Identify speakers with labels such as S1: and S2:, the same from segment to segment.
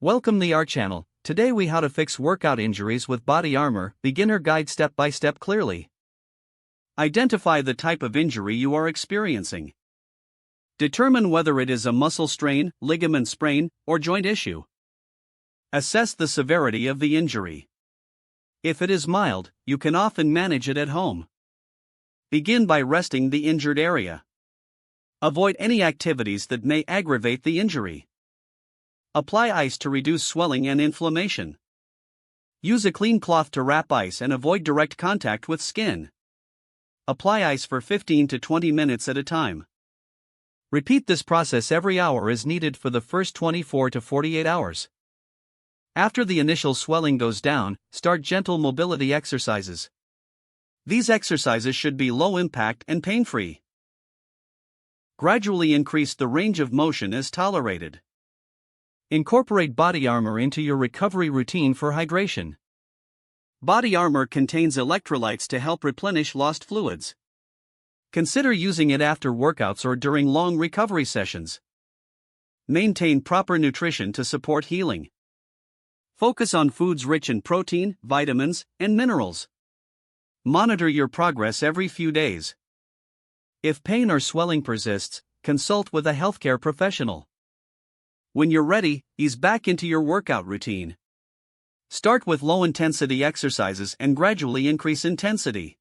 S1: Welcome to our channel. Today we how to fix workout injuries with BodyArmor, beginner guide step by step clearly. Identify the type of injury you are experiencing. Determine whether it is a muscle strain, ligament sprain, or joint issue. Assess the severity of the injury. If it is mild, you can often manage it at home. Begin by resting the injured area. Avoid any activities that may aggravate the injury. Apply ice to reduce swelling and inflammation. Use a clean cloth to wrap ice and avoid direct contact with skin. Apply ice for 15 to 20 minutes at a time. Repeat this process every hour as needed for the first 24 to 48 hours. After the initial swelling goes down, start gentle mobility exercises. These exercises should be low impact and pain-free. Gradually increase the range of motion as tolerated. Incorporate BodyArmor into your recovery routine for hydration. BodyArmor contains electrolytes to help replenish lost fluids. Consider using it after workouts or during long recovery sessions. Maintain proper nutrition to support healing. Focus on foods rich in protein, vitamins, and minerals. Monitor your progress every few days. If pain or swelling persists, consult with a healthcare professional. When you're ready, ease back into your workout routine. Start with low-intensity exercises and gradually increase intensity.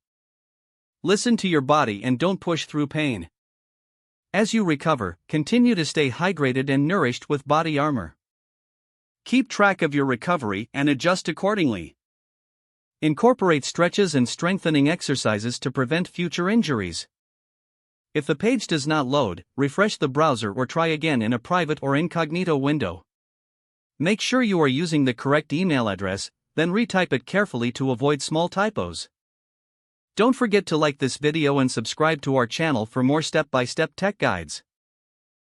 S1: Listen to your body and don't push through pain. As you recover, continue to stay hydrated and nourished with BodyArmor. Keep track of your recovery and adjust accordingly. Incorporate stretches and strengthening exercises to prevent future injuries. If the page does not load, refresh the browser or try again in a private or incognito window. Make sure you are using the correct email address, then retype it carefully to avoid small typos. Don't forget to like this video and subscribe to our channel for more step-by-step tech guides.